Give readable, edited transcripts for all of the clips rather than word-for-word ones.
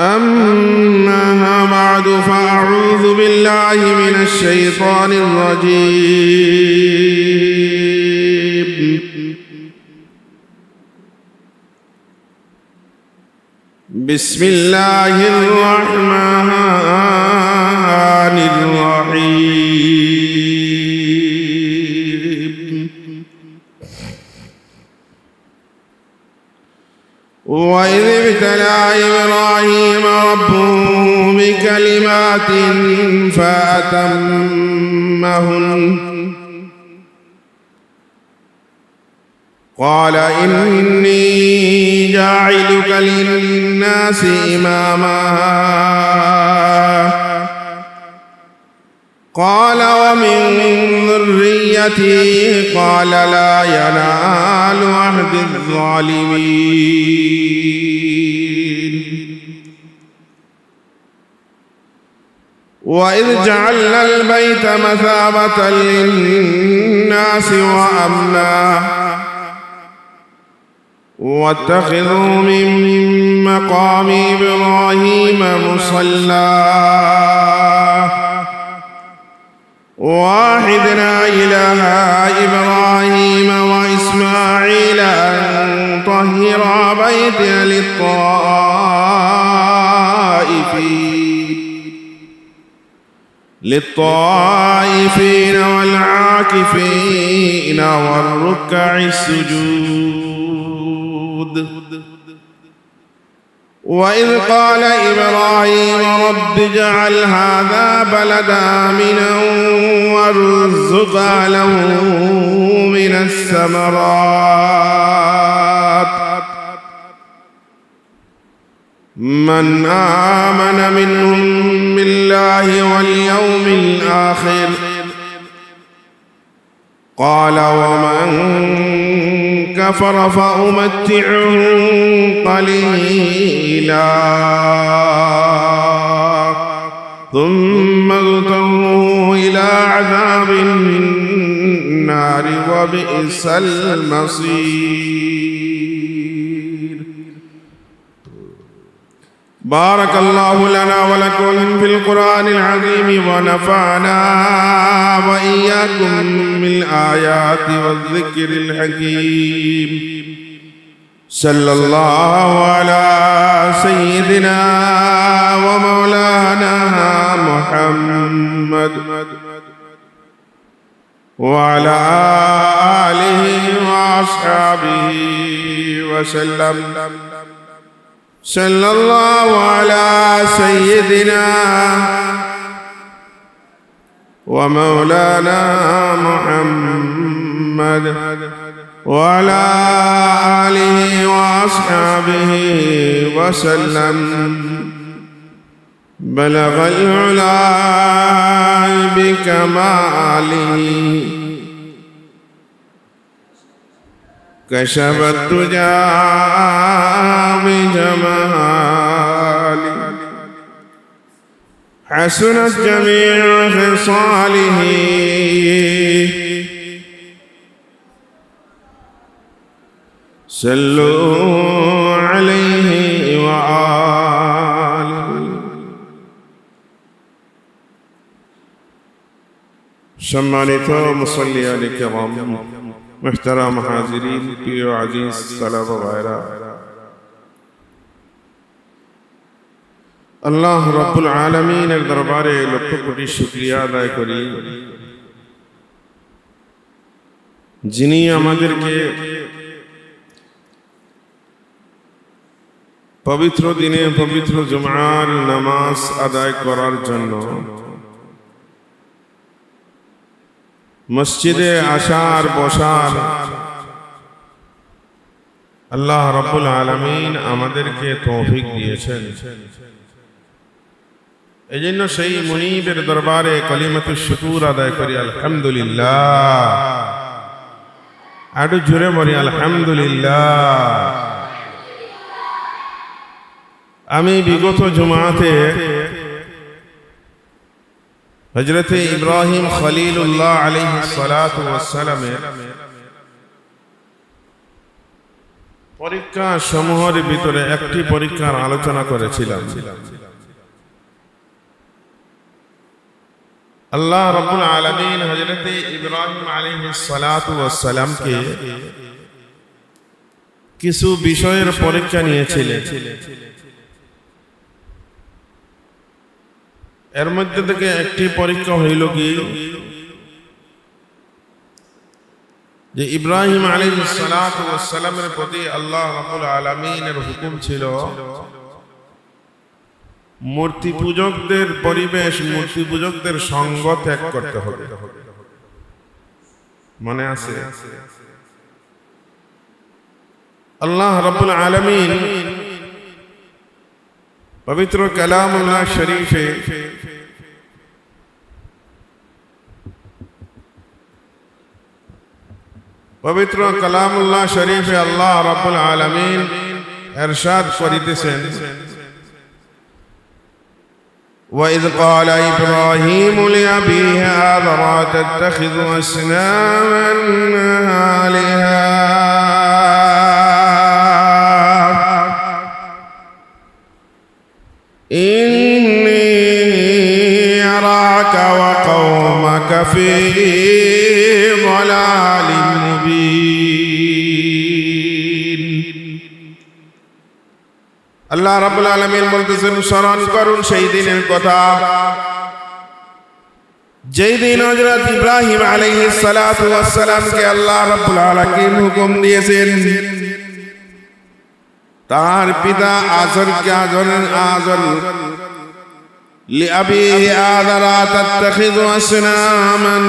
أما بعد فأعوذ بالله من الشيطان الرجيم. بسم الله الرحمن الرحيم. وإذ ابتلى إبراهيم ربه بكلمات فأتمهن قال إني جاعلك للناس إماما قال ومن ذريتي قال لا ينال عهد الظالمين. وإذ جعلنا البيت مثابة للناس وأمنا واتخذوا من مقام إبراهيم مصلى وعهدنا إلى إبراهيم وإسماعيل أن طهرا بيتي للطائفين والعاكفين والركع السجود. وإذ قال إبراهيم رب اجعل هذا بلد آمنا وارزق أهله من الثمرات من آمن منهم بالله واليوم الآخر قال ومن كفر فأمتعه قليلا ثم اضطره إلى عذاب النار وبئس المصير. بارك الله لنا ولكم في القرآن العظيم ونفعنا وإياكم بالآيات والذكر الحكيم. صلى الله على سيدنا ومولانا محمد وعلى آله وأصحابه وسلم. صلى الله على سيدنا ومولانا محمد وعلى آله وأصحابه وسلم. بلغ العلا بكماله كشف الدجى بجماله حسنت جميع خصاله صلوا عليه وآله. সম্মানিত মুসল্লিয়ান কিরাম, মুহতারাম হাজিরিন, প্রিয় আজিজ সালাবা ভাইরা, আল্লাহ রাব্বুল আলামিনের দরবারে লক্ষ কোটি শুকরিয়া আদায় করি, যিনি আমাদেরকে পবিত্র দিনে পবিত্র জুমার নামাজ আদায় করার জন্য মসজিদে আসার বসার আল্লাহ রাব্বুল আলামিন আমাদেরকে তৌফিক দিয়েছেন। এজন্য সেই মুনিবের দরবারে কালিমাতুশ শুকর আদায় করি আলহামদুলিল্লাহ। আরো জোরে বলি আলহামদুলিল্লাহ। আমি বিগত জুমাতে হযরত ইব্রাহিম খলিলুল্লাহ আলাইহিস সালাতু ওয়াস সালামের পরীক্ষা সমূহের ভিতরে একটি পরীক্ষার আলোচনা করেছিলাম। আল্লাহ রাব্বুল আলামিন হযরত ইব্রাহিম আলাইহিস সালাতু ওয়াস সালামকে কিছু বিষয়ের পরীক্ষা নিয়েছিলেন। এর মধ্যে থেকে একটি পরীক্ষা হইল কি, যে ইব্রাহিম আলাইহিস সালাতু ওয়াস সালামের প্রতি আল্লাহ রাব্বুল আলামিনের হুকুম ছিল মূর্তি পূজকদের পরিবেশ, মূর্তি পূজকদের সঙ্গ ত্যাগ করতে হবে। মনে আছে? আল্লাহ রাব্বুল আলামিন পবিত্র কালামুল্লাহ শরীফে আল্লাহ রাব্বুল আলামিন ইরশাদ করিতেছেন, وَإِذْ قَالَ إِبْرَاهِيمُ لِأَبِيهِ آذَرَ أَتَتَّخِذُ أَصْنَامًا آلِهَةً إِنِّي أَرَاكَ وَقَوْمَكَ فِي ضَلَالٍ مُبِينٍ। আল্লাহ রাব্বুল আলামিন বলতেছেন, স্মরণ করুন সেই দিনের কথা যেই দিন হযরত ইব্রাহিম আলাইহিস সালাতু ওয়াস সালামকে আল্লাহ রাব্বুল আলামিন হুকুম দিয়েছেন তার পিতা আযরকে আযর লিআবিহি আযরা তাত্তাখিযু আসনামান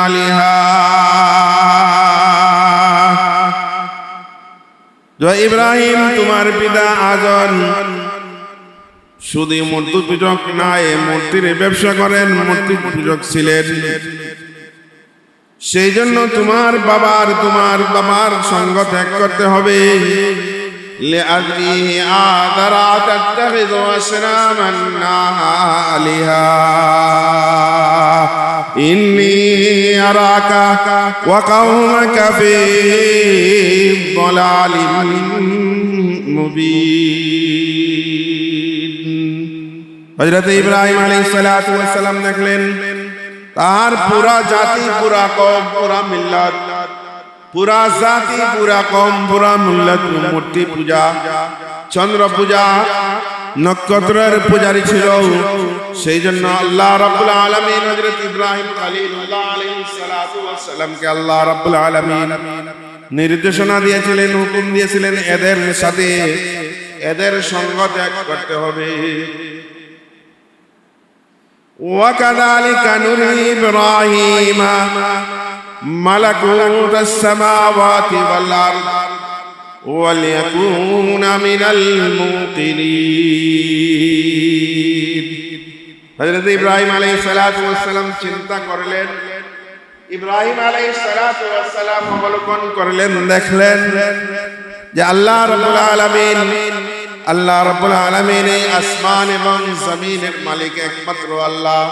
আলিহা, ইব্রাহিম তোমার পিতা আযর শুধু মূর্তি পূজক নয়, মূর্তির ব্যবসা করেন, মূর্তি পূজক ছিলেন। সেই জন্য তোমার বাবার সঙ্গ ত্যাগ করতে হবে। লিআবিহি আযরা তাত্তাখিযু আসনামান আলিহা ইন্নী আরাকা ওয়া কওমাকা ফি দালালিন মুবিন। হযরত ইব্রাহিম আলাইহিস সালাতু ওয়াস সালাম দেখলেন তার পুরা জাতি, পুরা কওম, পুরা মিল্লাত, পুরা জাতি, পুরা কওম, পুরা মিল্লাত মূর্তি পূজা, চন্দ্র পূজা, নক্ষত্রের পূজারী ছিল। সেই জন্য আল্লাহ রাব্বুল আলামিন হযরত ইব্রাহিম খলিলুল্লাহ আলাইহিস সালাতু ওয়াস সালামকে আল্লাহ রাব্বুল আলামিন নির্দেশনা দিয়েছিলেন, হুকুম দিয়েছিলেন এদের সাথে এদের সঙ্গ ত্যাগ করতে হবে। وَكَذَلِكَ نُرِي إِبْرَاهِيمَ مَلَكُوتَ السَّمَاوَاتِ وَالْأَرْضِ وَلْيَكُونَ مِنَ الْمُوقِنِينَ। হযরত ইব্রাহিম আলাইহিস সালাতু ওয়াস সালাম চিন্তা করলেন, ইব্রাহিম আলাইহিস সালাতু ওয়াস সালাম অবলোকন করলেন, দেখলেন যে আল্লাহ রাব্বুল আলামিন এই আসমান এবং জমিনের মালিক একমাত্র আল্লাহ।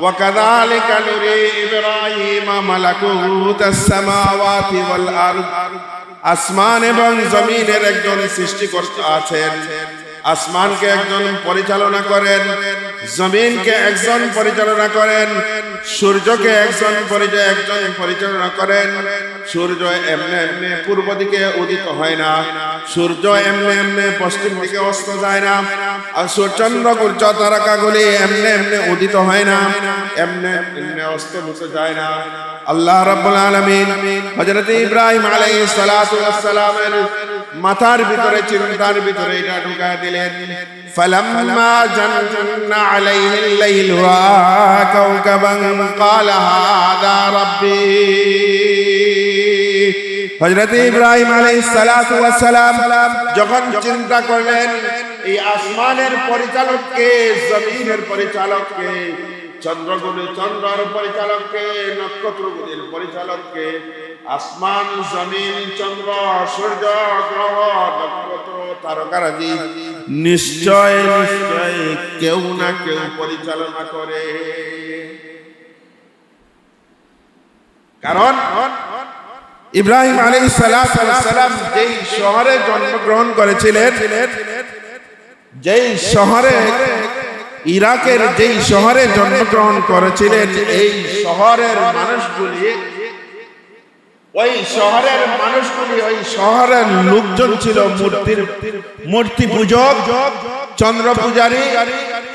ওয়া কাযালিকা নুরি ইব্রাহিম মালাকুতাস সামাওয়াতি ওয়াল আরদ, আসমান এবং জমিনের একজন সৃষ্টিকর্তা আছেন, আসমানকে একজন পরিচালনা করেন, জমিনকে একজন পরিচালনা করেন, সূর্যকে একজন পরিচালনা করেন। সূর্য এমনি এমনি পূর্ব দিকে উদিত হয় না, সূর্য এমনি এমনি পশ্চিম দিকে অস্ত যায় না, আর চন্দ্র সূর্য তারকাগুলি এমনি এমনি উদিত হয় না, এমনি এমনি অস্ত যায় না। আল্লাহ রাব্বুল আলামিন হযরত ইব্রাহিম আলাইহিস সালাতু ওয়াস সালামের মাথার ভিতরে, চিন্তার ভিতরে এটা ঢুকায় দিলেন। ফালাম্মা জান্না আলাইহিল লাইল ওয়া কাওকাবান ক্বালা হাযা রাব্বি। হযরত ইব্রাহিম আলাইহিস সালাতু ওয়াস সালাম যখন চিন্তা করলেন এই আসমানের পরিচালককে, জমিনের পরিচালককে, চন্দ্রের পরিচালককে, নক্ষত্রগুলির পরিচালককে, আসমান, জমিন, চন্দ্র, সূর্য, গ্রহ, নক্ষত্র, তারকারাজি নিশ্চয় কেউ না কেউ পরিচালনা করে। কারণ ইব্রাহিম আলাইহিস সালাম যেই শহরে জন্মগ্রহণ করেছিলেন, যেই শহরে, ইরাকের যেই শহরে জন্মগ্রহণ করেছিলেন, এই শহরের মানুষগুলি, ওই শহরের লোকজন ছিল মূর্তি পূজক, চন্দ্র পূজারী,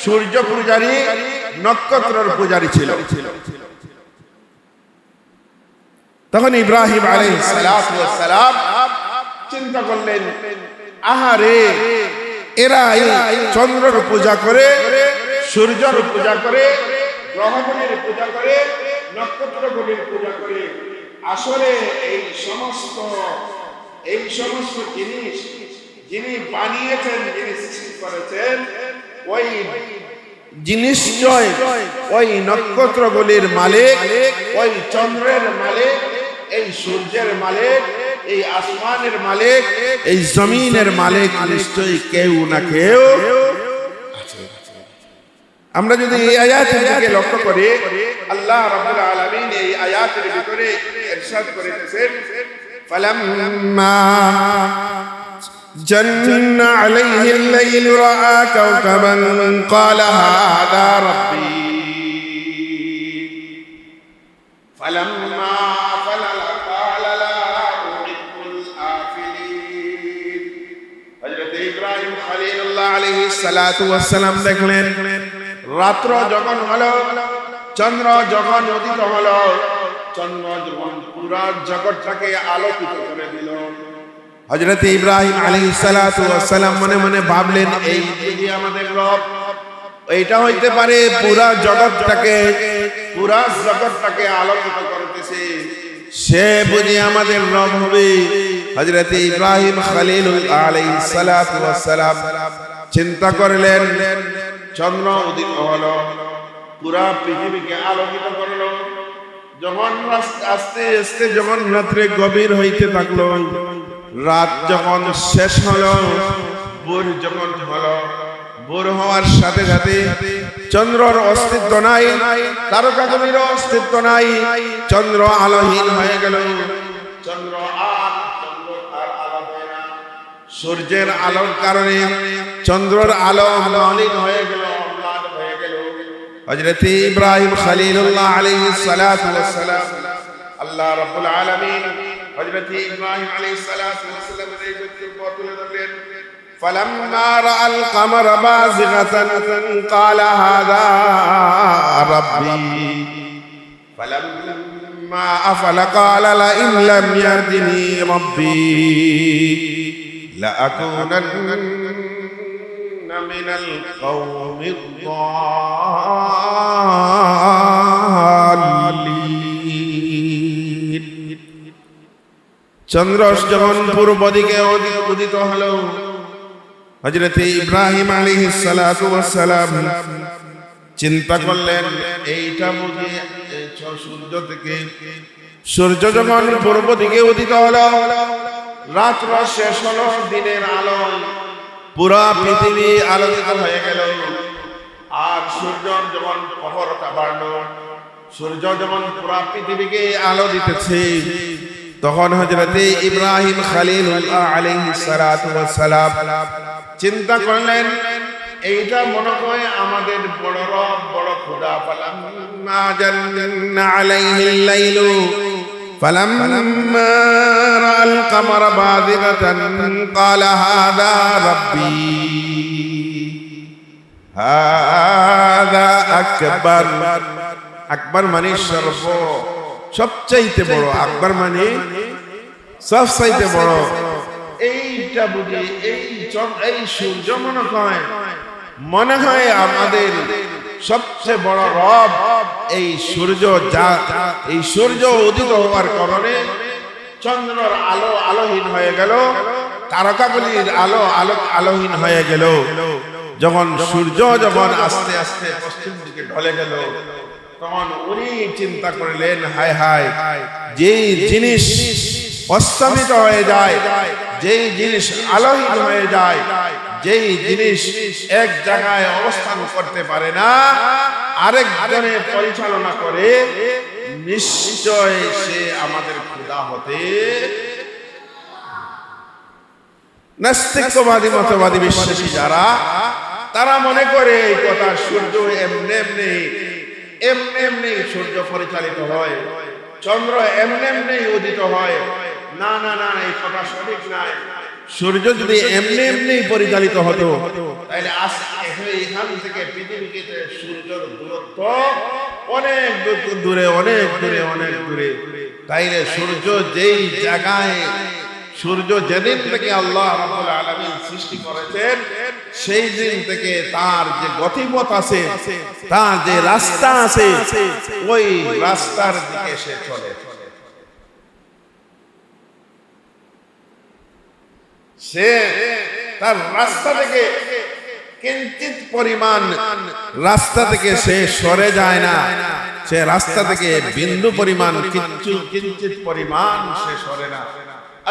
সূর্য পূজারী, নক্ষত্রের পূজারী ছিল। তখন ইব্রাহিম আলাইহিস সালাম চিন্তা করলেন, আহারে, এরা চন্দ্রের পূজা করে, সূর্যের পূজা করে, গ্রহগুলির পূজা করে, নক্ষত্রগুলির পূজা করে, আসলে এই সমস্ত জিনিস যিনি বানিয়েছেন, যিনি সৃষ্টি করেছেন, ওই জিনিসটাই ওই নক্ষত্রগুলির মালিক, ওই চন্দ্রের মালিক, এই সূর্যের মালিক, এই আসমানের মালিক, এই জমিনের মালিক নিশ্চয়ই কেউ না কেউ আছে। আমরা যদি এই আয়াতের দিকে লক্ষ্য করি, আল্লাহ রাব্বুল আলামিন এই আয়াতের ভিতরে ইরশাদ করেছেন, ফালাম্মা جن عليه الليل رأى كوكبا قال هذا ربي فلما أفل قال لا أحب الآفلين। হযরত ইব্রাহিম খলিলুল্লাহ আলাইহিস সালাতু ওয়াস সালাম দেখলেন, রাত্র যখন হলো, চন্দ্র যখন উদিত হলো, চন্দ্র যখন পুরো জগৎটাকে আলোকিত করে দিল, হযরত ইব্রাহিম আলাইহিস সালাতু ওয়াস সালাম মনে মনে ভাবলেন, এই যদি আমাদের রব, এইটা হইতে পারে পুরা জগৎটাকে আলোকিত করতেছে, সে বুঝি আমাদের রব হবে। হযরত ইব্রাহিম খলিলুল্লাহ আলাইহিস সালাতু ওয়াস সালাম চিন্তা করলেন, চন্দ্র উদিত হলো, পুরা পৃথিবীকে আলোকিত করলো, যখন আস্তে আস্তে যখন রাত্রে গভীর হইতে থাকলো, রাত যখন শেষ হলো, ভোর যখন হলো, ভোর হওয়ার সাথে সাথে চন্দ্রর অস্তিত্ব নাই, তারকাগুলির অস্তিত্ব নাই, চন্দ্র আলোহীন হয়ে গেল। চন্দ্র আর আলো দেয় না, সূর্যের আলোর কারণে চন্দ্রর আলো মলিন হয়ে গেল, ম্লান হয়ে গেল। হযরত ইব্রাহিম খলিলুল্লাহ আলাইহিস সালাতু ওয়াস সালাম, আল্লাহ রাব্বুল আলামিন হযরত ইব্রাহিম আলাইহিস সালাতু ওয়াস সালামের এই বক্তব্য তুলে ধরলেন, ফালাম্মা রাআল কামারা বাযিগাতান ক্বালা হাযা রাব্বি ফালাম্মা আফালা ক্বালা লা ইন লাম ইয়াহদিনি রাব্বি লা আকুনান্না মিনাল কওমিদ দাল্লিন। চন্দ্র যখন পূর্ব দিকে উদিত হলো, হযরত ইব্রাহিম আলাইহিস সালাতু ওয়াস সালাম চিন্তা করলেন, এইটা বুঝি সূর্য যখন পূর্ব দিকে উদিত হলো, রাত্র শেষ হলো, দিনের আলো পুরা পৃথিবী আলোকিত হয়ে গেল। আর সূর্য যখন প্রখরতা বাড়লো, সূর্য যখন পুরা পৃথিবীকে আলো দিতেছে, তখন হযরত ইব্রাহিম খলিলুল্লাহ আলাইহিস সালাতু ওয়াস সালাম চিন্তা করলেন, এইটা মনে হয় আমাদের বড় রব, বড় খোদা। ফালাম্মা জান্না আলাইহিল লাইলু ফালাম্মা রাআল কামারা বাযিগাতান ক্বালা হাযা রাব্বি হাযা আকবার। আকবার মানে সবচাইতে বড়, আকবার মানে সবচাইতে বড়। এইটা বুঝি এই সূর্য মনে হয় আমাদের সবচেয়ে বড় রব। এই সূর্য উদিত হওয়ার কারণে চন্দ্রের আলো আলোহীন হয়ে গেল, তারকাগুলির আলোহীন হয়ে গেল। যখন সূর্য আস্তে আস্তে পশ্চিম দিকে ঢলে গেল, তখন উনি চিন্তা করলেন, হায় হায়, যেই জিনিস অস্তমিত হয়ে যায়, যেই জিনিস আলোহীন হয়ে যায়, যেই জিনিস এক জায়গায় অবস্থান করতে পারে না, আরেক জনে পরিচালনা করে, নিশ্চয় সে আমাদের খোদা হতে। নাস্তিকবাদী মতবাদী বিশ্বাসী যারা, তারা মনে করে এই কথা সূর্য এমনি এমনি সূর্য পরিচালিত হয়, চন্দ্র এমনি এমনি উদিত হয়। না না না, এই কথা সঠিক নয়। সূর্য যদি এমনি এমনি পরিচালিত হতো তাহলে এখান থেকে পৃথিবীকে সূর্যের দূরত্ব অনেক দূরে অনেক দূরে অনেক দূরে। তাইলে সূর্য যেই জায়গায়, সূর্য যেদিন থেকে আল্লাহ রাব্বুল আলামিন সৃষ্টি করেছেন সেই দিন থেকে তার যে গতিপথ আছে, তার যে রাস্তা আছে, ওই রাস্তার দিকে সে চলে। সে তার রাস্তা থেকে কিঞ্চিত পরিমাণ রাস্তা থেকে সে সরে যায় না, সে রাস্তা থেকে বিন্দু পরিমাণ কিঞ্চিত পরিমাণ সে সরে না।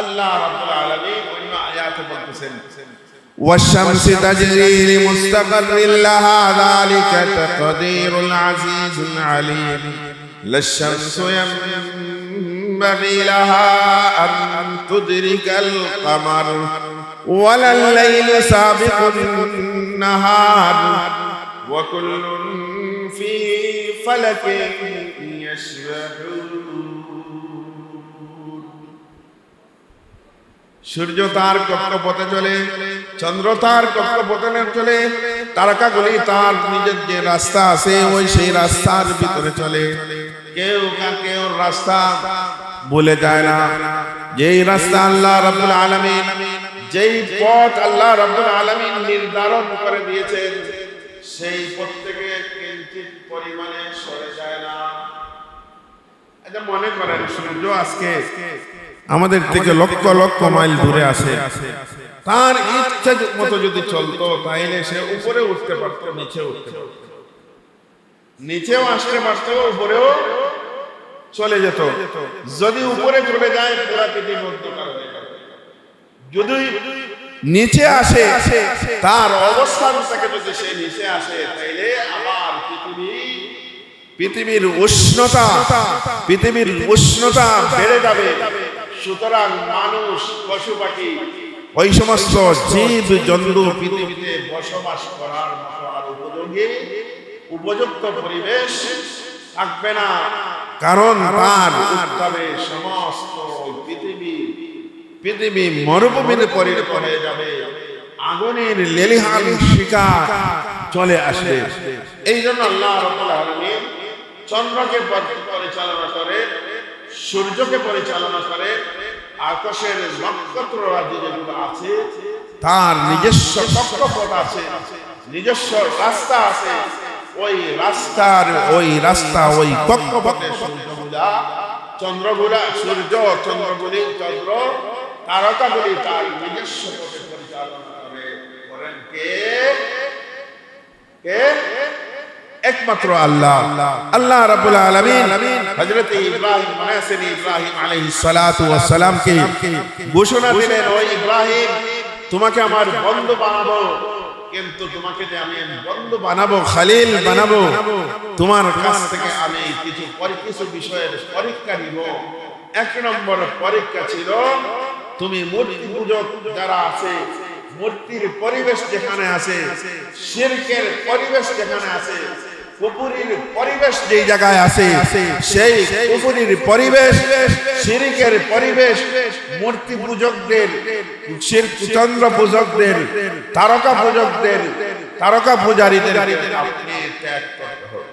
আল্লাহ রাব্বুল আলামিন অন্য আয়াতে বলতেছেন, ওয়াশ-শামসি তাজরি লিমুস্তাকাররিন লাহা যালিকা তাকদীরুল আজিজুল আলীম লাশ-শামসু ইয়ানবাগি লাহা আন তুদরিকাল কামার ওয়ালাল লাইলু সাবিকুন নাহার ওয়া কুল্লুন ফি ফালাকিন ইয়াসবাহুন। সূর্য তার কক্ষপথে চলে, চন্দ্র তার কক্ষপথে চলে, তারকাগুলি তার নিজের যে রাস্তা আছে ওই সেই রাস্তার ভিতরে চলে। কেউ রাস্তা ভুলে যায় না। যেই রাস্তা আল্লাহ রাব্বুল আলামিন, যেই পথ আল্লাহ রাব্বুল আলামিন নির্ধারণ করে দিয়েছেন, সেই পথ থেকে কিঞ্চিত পরিমাণে সরে যায় না। এটা মনে করেন সূর্য আজকে আমাদের থেকে লক্ষ লক্ষ মাইল দূরে আছে, তার ইচ্ছা মতো যদি চলতো তাইলে সে উপরে উঠতে পারতো, নিচে উঠতে পারতো, নিচেও আসতে পারতো, উপরেও চলে যেত। যদি উপরে চলে যায় পুরো পৃথিবী অন্ধকার হয়ে যাবে। যদি নিচে আসে, তার অবস্থান থেকে যদি সে নিচে আসে তাইলে আবার পৃথিবীর উষ্ণতা বেড়ে যাবে। সুতরাং মানুষ, পশু পাখি, ওই সমস্ত জীব জন্তু পৃথিবীতে বসবাস করার মতো আর উপযুক্ত পরিবেশ থাকবে না। কারণ তার উত্তাপে সমস্ত পৃথিবী মরুভূমিতে পরিণত হয়ে যাবে, আগুনের লেলিহান শিখা চলে আসবে। এই জন্য আল্লাহ রাব্বুল আলামিন চন্দ্রকে পরিচালনা করে, সূর্যকে পরিচালনা করে, আকাশের নক্ষত্র রাজ্য যেগুলো আছে তার নিজস্ব কক্ষপথ আছে, নিজস্ব রাস্তা আছে। ওই কক্ষপথে চন্দ্রগুলা, সূর্য, চন্দ্রগুলি, চন্দ্র, তারকাগুলি তার নিজস্ব পথে পরিচালনা করেন কে? একমাত্র আল্লাহ। আল্লাহ রাব্বুল আলামিন হযরত ইব্রাহিম আলাইহিস সালাতু ওয়াস সালামকে ঘোষণা দিলেন, ও ইব্রাহিম, তোমাকে আমার বন্ধু বানাবো, কিন্তু তোমাকে যে আমি বন্ধু বানাবো, খলিল বানাবো, তোমার কাছ থেকে আমি কিছু বিষয়ের পরীক্ষা নিব। এক নম্বর পরীক্ষা ছিল, তুমি মূর্তি পূজক যারা আছে, মূর্তির পরিবেশ যেখানে আছে, শিরকের পরিবেশ যেখানে আছে, কুফরির পরিবেশ যেই জায়গায় আছে, সেই কুফরির পরিবেশ, শিরকের পরিবেশ, মূর্তি পূজকদের, চন্দ্র পূজকদের, তারকা পূজকদের, তারকা পূজারীদের আপনি ত্যাগ করতে হবে।